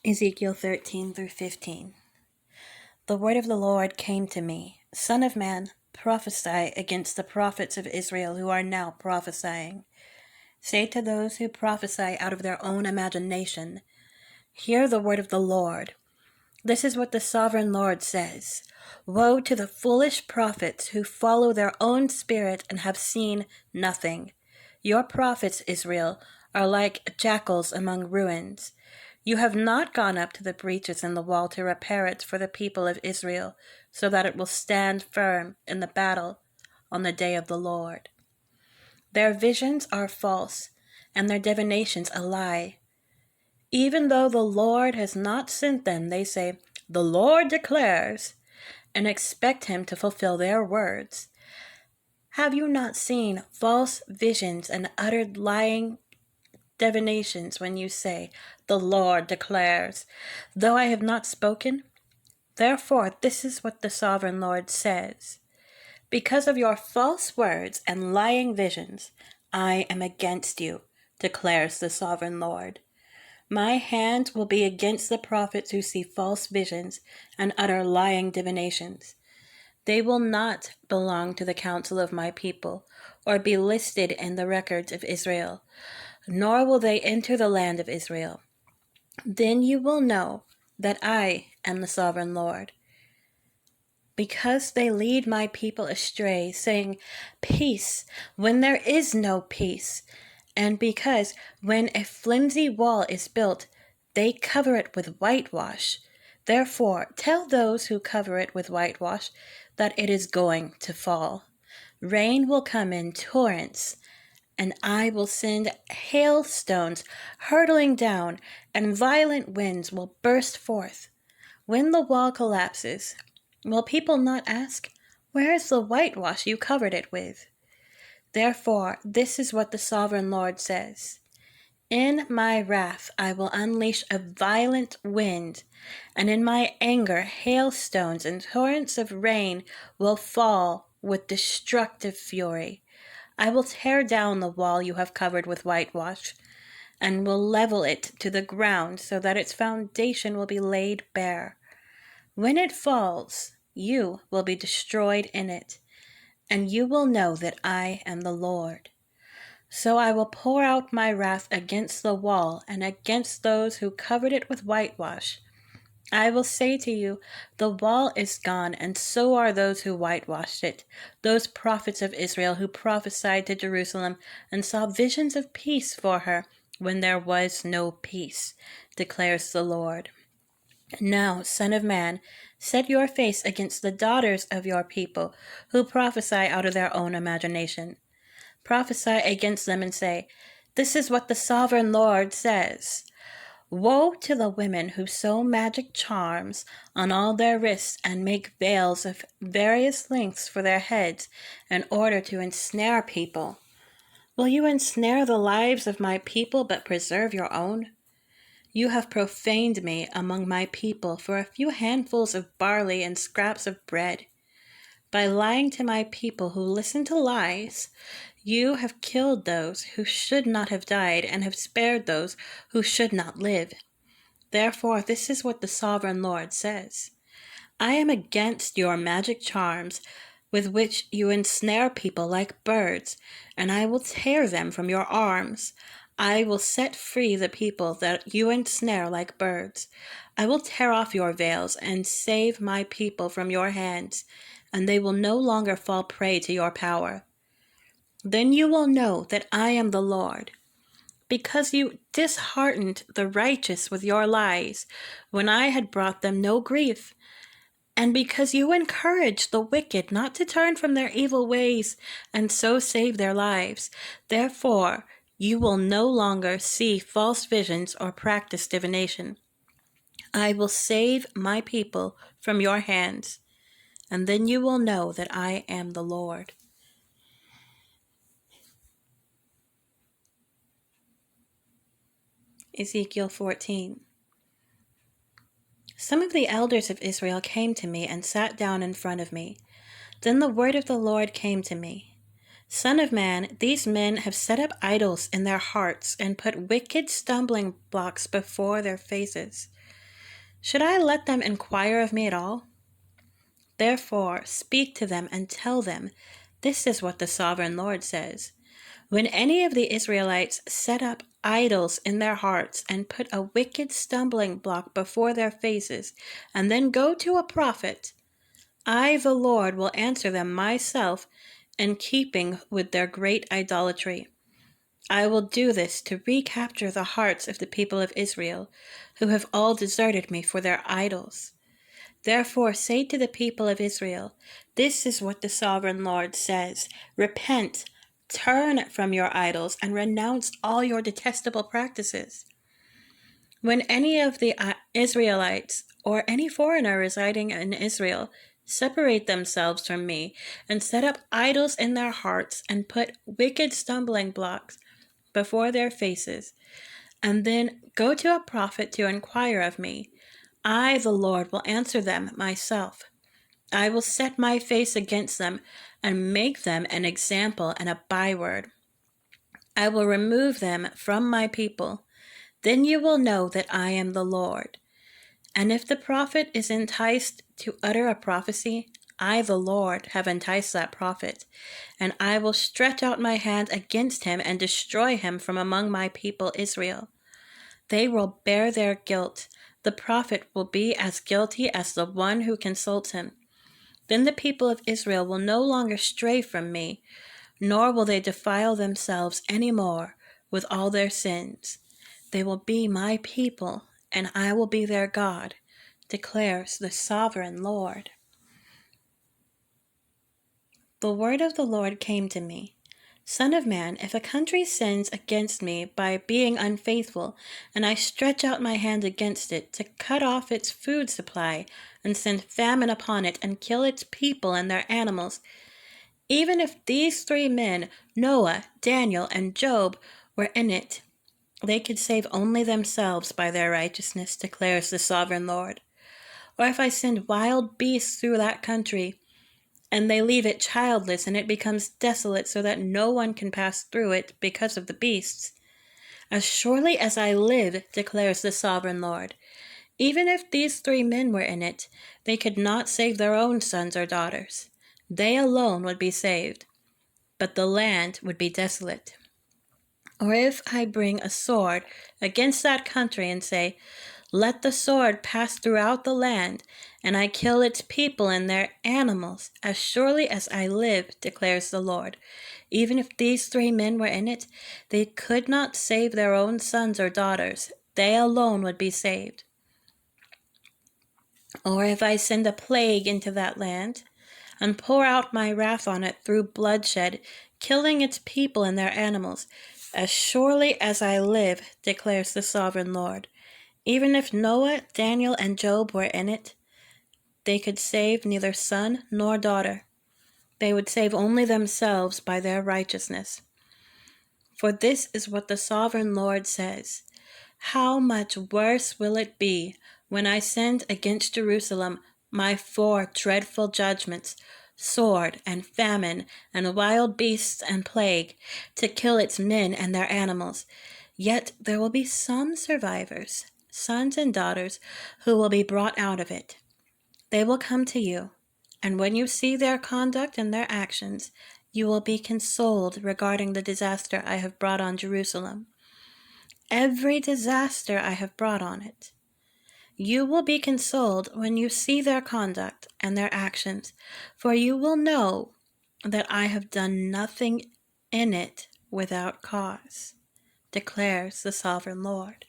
Ezekiel 13 through 15. The word of the Lord came to me, Son of man, prophesy against the prophets of Israel who are now prophesying. Say to those who prophesy out of their own imagination, hear the word of the Lord. This is what the sovereign Lord says. Woe to the foolish prophets who follow their own spirit and have seen nothing. Your prophets, Israel, are like jackals among ruins. You have not gone up to the breaches in the wall to repair it for the people of Israel, so that it will stand firm in the battle on the day of the Lord. Their visions are false, and their divinations a lie. Even though the Lord has not sent them, they say, "The Lord declares," and expect him to fulfill their words. Have you not seen false visions and uttered lying divinations when you say, "The Lord declares," though I have not spoken? Therefore, this is what the sovereign Lord says. Because of your false words and lying visions, I am against you, declares the sovereign Lord. My hand will be against the prophets who see false visions and utter lying divinations. They will not belong to the council of my people, or be listed in the records of Israel, nor will they enter the land of Israel. Then you will know that I am the sovereign Lord. Because they lead my people astray, saying, "Peace," when there is no peace, and because when a flimsy wall is built, they cover it with whitewash. Therefore, tell those who cover it with whitewash that it is going to fall. Rain will come in torrents, and I will send hailstones hurtling down, and violent winds will burst forth. When the wall collapses, will people not ask, "Where is the whitewash you covered it with?" Therefore, this is what the sovereign Lord says. In my wrath I will unleash a violent wind, and in my anger hailstones and torrents of rain will fall with destructive fury. I will tear down the wall you have covered with whitewash, and will level it to the ground so that its foundation will be laid bare. When it falls, you will be destroyed in it, and you will know that I am the Lord. So I will pour out my wrath against the wall and against those who covered it with whitewash. I will say to you, the wall is gone, and so are those who whitewashed it, those prophets of Israel who prophesied to Jerusalem and saw visions of peace for her when there was no peace, declares the Lord. Now, Son of man, set your face against the daughters of your people who prophesy out of their own imagination. Prophesy against them and say, "This is what the sovereign Lord says." Woe to the women who sew magic charms on all their wrists and make veils of various lengths for their heads in order to ensnare people. Will you ensnare the lives of my people but preserve your own? You have profaned me among my people for a few handfuls of barley and scraps of bread. By lying to my people who listen to lies, you have killed those who should not have died and have spared those who should not live. Therefore, this is what the sovereign Lord says. I am against your magic charms with which you ensnare people like birds, and I will tear them from your arms. I will set free the people that you ensnare like birds. I will tear off your veils and save my people from your hands, and they will no longer fall prey to your power. Then you will know that I am the Lord. Because you disheartened the righteous with your lies, when I had brought them no grief, and because you encouraged the wicked not to turn from their evil ways and so save their lives, therefore you will no longer see false visions or practice divination. I will save my people from your hands, and then you will know that I am the Lord. Ezekiel 14. Some of the elders of Israel came to me and sat down in front of me. Then the word of the Lord came to me. Son of man, these men have set up idols in their hearts and put wicked stumbling blocks before their faces. Should I let them inquire of me at all? Therefore, speak to them and tell them, this is what the sovereign Lord says. When any of the Israelites set up idols in their hearts and put a wicked stumbling block before their faces, and then go to a prophet, I, the Lord, will answer them myself in keeping with their great idolatry. I will do this to recapture the hearts of the people of Israel, who have all deserted me for their idols. Therefore say to the people of Israel, this is what the sovereign Lord says. Repent, turn from your idols, and renounce all your detestable practices. When any of the Israelites or any foreigner residing in Israel separate themselves from me and set up idols in their hearts and put wicked stumbling blocks before their faces, and then go to a prophet to inquire of me, I, the Lord, will answer them myself. I will set my face against them and make them an example and a byword. I will remove them from my people. Then you will know that I am the Lord. And if the prophet is enticed to utter a prophecy, I, the Lord, have enticed that prophet, and I will stretch out my hand against him and destroy him from among my people Israel. They will bear their guilt. The prophet will be as guilty as the one who consults him. Then the people of Israel will no longer stray from me, nor will they defile themselves any more with all their sins. They will be my people, and I will be their God, declares the sovereign Lord. The word of the Lord came to me. Son of man, if a country sins against me by being unfaithful, and I stretch out my hand against it to cut off its food supply, and send famine upon it, and kill its people and their animals, even if these three men, Noah, Daniel, and Job, were in it, they could save only themselves by their righteousness, declares the sovereign Lord. Or if I send wild beasts through that country, and they leave it childless, and it becomes desolate so that no one can pass through it because of the beasts. As surely as I live, declares the sovereign Lord, even if these three men were in it, they could not save their own sons or daughters. They alone would be saved, but the land would be desolate. Or if I bring a sword against that country and say, let the sword pass throughout the land, and I kill its people and their animals, as surely as I live, declares the Lord. Even if these three men were in it, they could not save their own sons or daughters. They alone would be saved. Or if I send a plague into that land, and pour out my wrath on it through bloodshed, killing its people and their animals, as surely as I live, declares the sovereign Lord. Even if Noah, Daniel, and Job were in it, they could save neither son nor daughter. They would save only themselves by their righteousness. For this is what the sovereign Lord says. How much worse will it be when I send against Jerusalem my 4 dreadful judgments, sword and famine and wild beasts and plague, to kill its men and their animals. Yet there will be some survivors, sons and daughters, who will be brought out of it. They will come to you, and when you see their conduct and their actions, you will be consoled regarding the disaster I have brought on Jerusalem. Every disaster I have brought on it. You will be consoled when you see their conduct and their actions, for you will know that I have done nothing in it without cause, declares the sovereign Lord.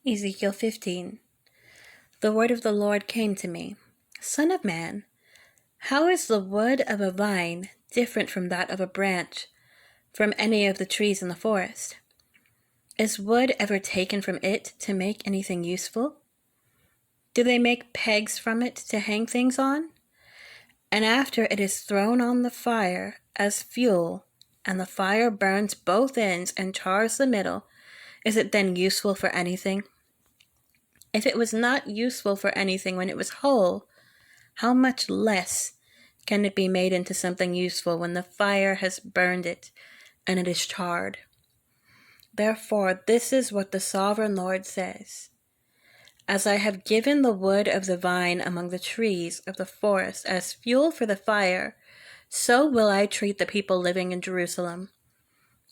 Ezekiel 15. The word of the Lord came to me. Son of man, how is the wood of a vine different from that of a branch, from any of the trees in the forest? Is wood ever taken from it to make anything useful? Do they make pegs from it to hang things on? And after it is thrown on the fire as fuel, and the fire burns both ends and chars the middle, is it then useful for anything? If it was not useful for anything when it was whole, how much less can it be made into something useful when the fire has burned it and it is charred? Therefore, this is what the sovereign Lord says. As I have given the wood of the vine among the trees of the forest as fuel for the fire, so will I treat the people living in Jerusalem.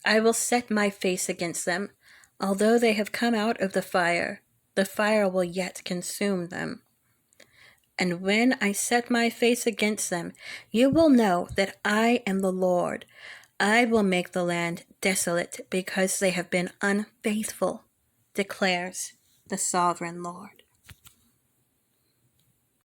I will set my face against them. Although they have come out of the fire will yet consume them. And when I set my face against them, you will know that I am the Lord. I will make the land desolate because they have been unfaithful, declares the sovereign Lord.